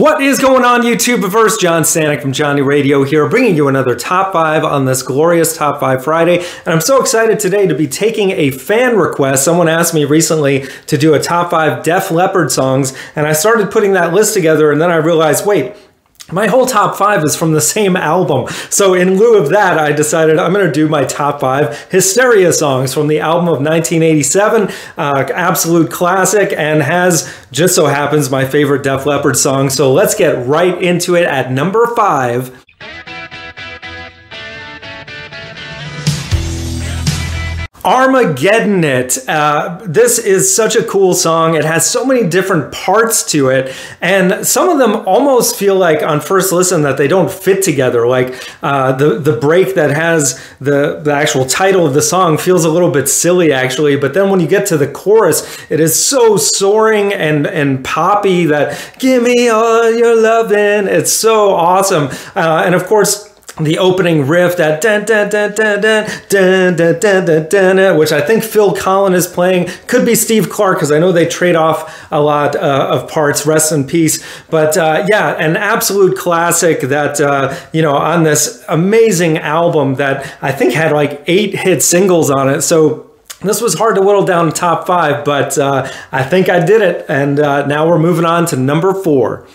What is going on, YouTubeverse? John Stanek from Johnny Radio here, bringing you another Top 5 on this glorious Top 5 Friday. And I'm so excited today to be taking a fan request. Someone asked me recently to do a Top 5 Def Leppard songs, and I started putting that list together, and then I realized, wait, my whole top 5 is from the same album. So in lieu of that, I decided I'm going to do my top 5 Hysteria songs from the album of 1987. Absolute classic, and has, just so happens, my favorite Def Leppard song. So let's get right into it at number 5. Armageddon It. This is such a cool song. It has so many different parts to it, and some of them almost feel like on first listen that they don't fit together. Like the break that has the actual title of the song feels a little bit silly actually, but then when you get to the chorus, it is so soaring and poppy that give me all your lovin'. It's so awesome. And of course, the opening riff, that dun, dun, dun, dun, dun, dun, dun, dun, dun, dun, dun, which I think Phil Collins is playing. Could be Steve Clark, because I know they trade off a lot of parts. Rest in peace. But yeah, an absolute classic that, you know, on this amazing album that I think had like 8 hit singles on it. So this was hard to whittle down to top 5, but I think I did it. And now we're moving on to number 4.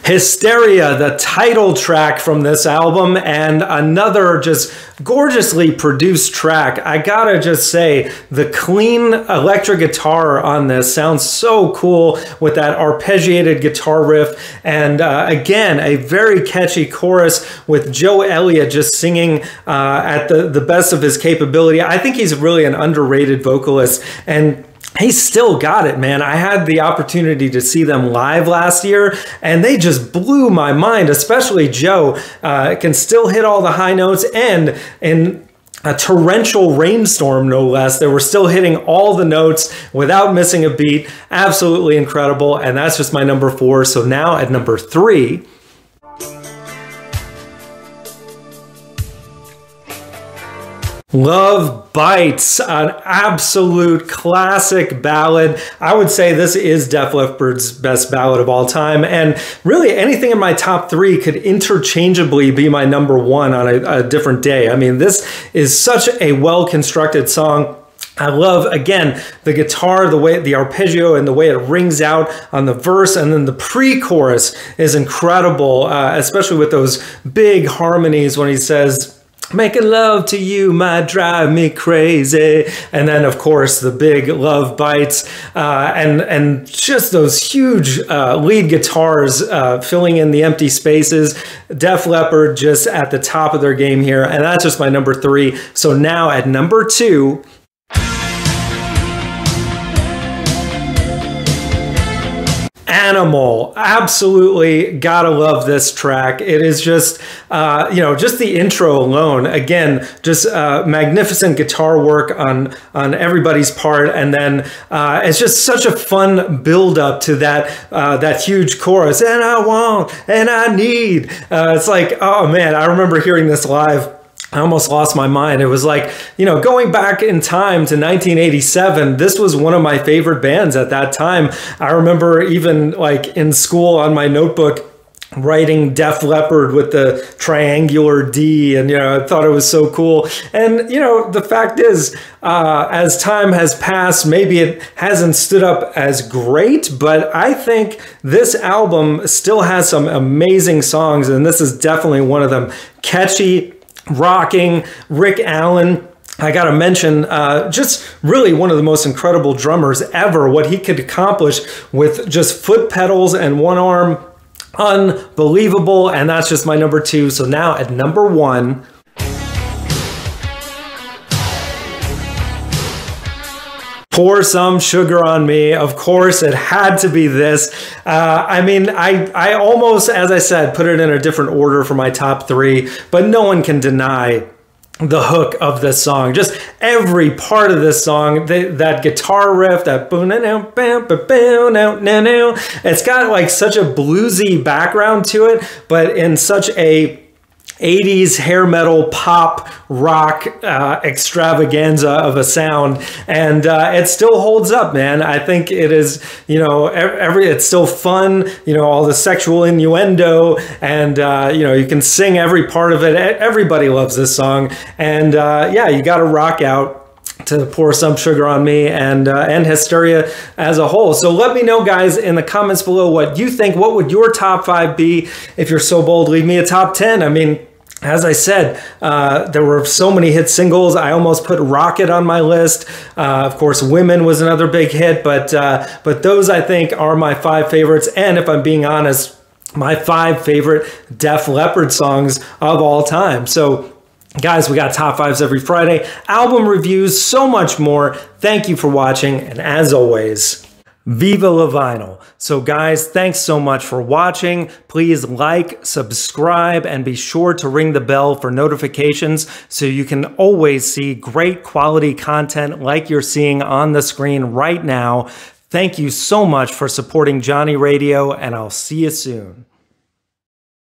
Hysteria, the title track from this album, and another just gorgeously produced track. I gotta just say, the clean electric guitar on this sounds so cool with that arpeggiated guitar riff, and again, a very catchy chorus with Joe Elliott just singing at the best of his capability. I think he's really an underrated vocalist, and he's still got it, man. I had the opportunity to see them live last year, and they just blew my mind, especially Joe. Can still hit all the high notes, and in a torrential rainstorm, no less, they were still hitting all the notes without missing a beat. Absolutely incredible, and that's just my number 4. So now at number 3... Love Bites, an absolute classic ballad. I would say this is Def Leppard's best ballad of all time, and really anything in my top 3 could interchangeably be my number 1 on a different day. I mean, this is such a well-constructed song. I love, again, the guitar, the way the arpeggio and the way it rings out on the verse, and then the pre-chorus is incredible, especially with those big harmonies when he says, "Making love to you might drive me crazy." And then, of course, the big Love Bites, and just those huge lead guitars filling in the empty spaces. Def Leppard just at the top of their game here, and that's just my number 3. So now at number 2... Animal. Absolutely gotta love this track. It is just, you know, just the intro alone. Again, just magnificent guitar work on everybody's part, and then it's just such a fun build up to that huge chorus. And I want, and I need. It's like, oh man, I remember hearing this live. I almost lost my mind. It was like, you know, going back in time to 1987, this was one of my favorite bands at that time. I remember even like in school on my notebook writing Def Leppard with the triangular D, and you know, I thought it was so cool. And you know, the fact is, as time has passed, maybe it hasn't stood up as great, but I think this album still has some amazing songs, and this is definitely one of them. Catchy, rocking, Rick Allen. I gotta mention, just really one of the most incredible drummers ever, what he could accomplish with just foot pedals and one arm. Unbelievable, and that's just my number 2. So now at number 1... Pour Some Sugar on Me. Of course, it had to be this. I mean, I almost, as I said, put it in a different order for my top 3, but no one can deny the hook of this song. Just every part of this song, that guitar riff, that it's got like such a bluesy background to it, but in such a 80s hair metal pop rock extravaganza of a sound, and it still holds up, man. I think it is, you know, it's still fun, you know, all the sexual innuendo, and you know, you can sing every part of it. Everybody loves this song, and yeah, you got to rock out to Pour Some Sugar on Me and Hysteria as a whole. So let me know, guys, in the comments below what you think. What would your top 5 be? If you're so bold, leave me a top 10. I mean, as I said, there were so many hit singles. I almost put Rocket on my list. Of course, Women was another big hit, but those, I think, are my 5 favorites. And if I'm being honest, my 5 favorite Def Leppard songs of all time. So guys, we got top 5s every Friday, album reviews, so much more. Thank you for watching, and as always, Viva la Vinyl. So guys, thanks so much for watching. Please like, subscribe, and be sure to ring the bell for notifications so you can always see great quality content like you're seeing on the screen right now. Thank you so much for supporting Johnny Radio, and I'll see you soon.